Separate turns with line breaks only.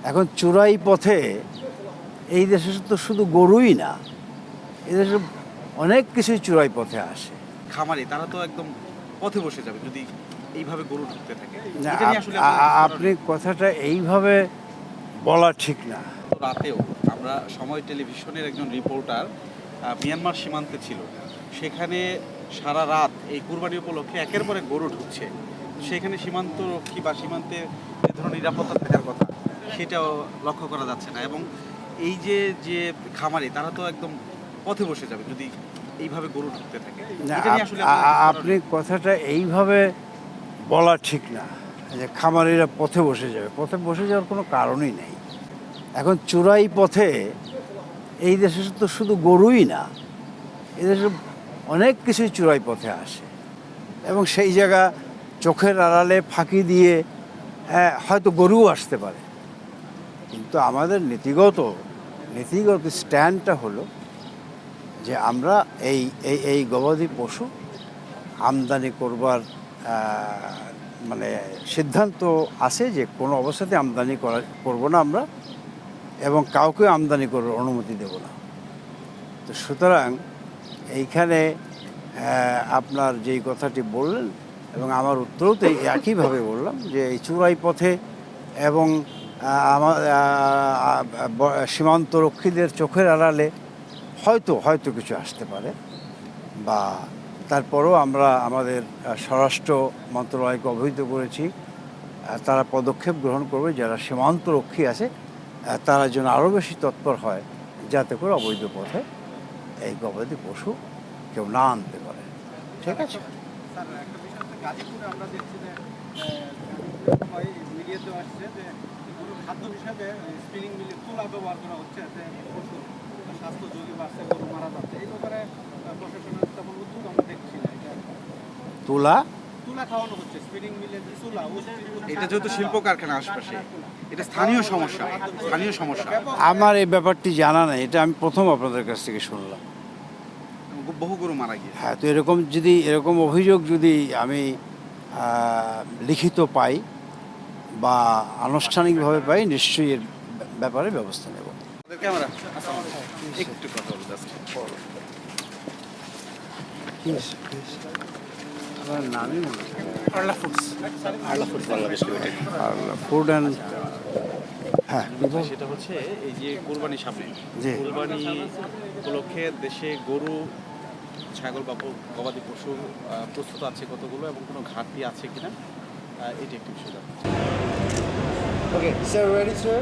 এখন চোরাই পথে এই দেশে তো শুধু গরুই না, এই দেশে অনেক কিছুই চোরাই পথে আসে।
খামারি তারা তো একদম পথে বসে যাবে যদি এইভাবে গরু ঢুকতে থাকে।
না,
এটা নিয়ে আসলে আপনাদের কিছু করার
আপনি কথাটা এইভাবে বলা ঠিক না।
নেই? রাতেও আমরা সময় টেলিভিশনের একজন রিপোর্টার মিয়ানমার সীমান্তে ছিল, সেখানে সারা রাত এই কুরবানি উপলক্ষে একের পর এক গরু ঢুকছে। সেখানে সীমান্ত রক্ষী বা সীমান্তে যে ধরনের নিরাপত্তা থাকার কথা সেটাও লক্ষ্য করা যাচ্ছে না। এবং এই যে যে খামারি তারা তো একদম পথে বসে যাবে যদি এইভাবে গরু ঢুকতে থাকে।
না,
এটা নিয়ে আসলে আপনাদের কিছু করার
আপনি
নেই?
কথাটা এইভাবে বলা ঠিক না যে খামারিরা পথে বসে যাবে। পথে বসে যাওয়ার কোনো কারণই নেই। এখন চোরাই পথে এই দেশে তো শুধু গরুই না, এই দেশে অনেক কিছুই চোরাই পথে আসে এবং সেই জায়গা চোখের আড়ালে ফাঁকি দিয়ে হয়তো গরুও আসতে পারে। কিন্তু আমাদের নীতিগত স্ট্যান্ডটা হলো যে আমরা এই এই এই গবাদি পশু আমদানি করবার মানে সিদ্ধান্ত আছে যে কোনো অবস্থাতে আমদানি করব না আমরা, এবং কাউকে আমদানি করার অনুমতি দেব না। তো সুতরাং এইখানে আপনার যেই কথাটি বললেন এবং আমার উত্তরও তো একইভাবে বললাম যে এই চোরাই পথে এবং আমার সীমান্ত রক্ষীদের চোখের আড়ালে হয়তো কিছু আসতে পারে, বা তারপরেও আমরা আমাদের স্বরাষ্ট্র মন্ত্রণালয়কে অবহিত করেছি। তারা পদক্ষেপ গ্রহণ করবে, যারা সীমান্ত রক্ষী আছে তারা যেন আরও বেশি তৎপর হয় যাতে করে অবৈধ পথে এই গবাদি পশু কেউ না আনতে পারে। ঠিক আছে।
স্যার, একটা বিষয় হচ্ছে গাজীপুরে আমরা দেখছি যে মিডিয়াতেও আসছে যে গরুর খাদ্য হিসাবে স্পিনিং মিলে তুলা ব্যবহার করা হচ্ছে, এতে পশুর স্বাস্থ্য ঝুঁকি বাড়ছে, গরু মারা যাচ্ছে। এই ব্যাপারে প্রশাসনের তেমন উদ্যোগ আমরা দেখছি না।
তুলা
তুলা খাওয়ানো হচ্ছে, স্পিনিং মিলে যে তুলা,
এটা যেহেতু শিল্প কারখানা আশপাশে, এটা স্থানীয় সমস্যা।
আমার এই ব্যাপারটি জানা নেই, এটা আমি প্রথম আপনাদের কাছ থেকে শুনলাম।
বহু গরু মারা গিয়েছে।
হ্যাঁ, তো এরকম অভিযোগ যদি আমি লিখিত পাই বা আনুষ্ঠানিকভাবে পাই, নিশ্চয়ই এর ব্যাপারে ব্যবস্থা নেব।
ক্যামেরা একটু কথা বলতে
আমার নামই মনে হয়
Arla foods Bangladesh limited.
Food and হ্যাঁ,
সেটা হচ্ছে এই যে কোরবানির সামনে,
জি।
কোরবানি উপলক্ষে দেশে গরু, ছাগল বা গবাদি পশু প্রস্তুত আছে কতগুলো এবং কোনো ঘাটতি আছে কিনা, এটি একটি বিষয়।
Okay, sir, ready, sir?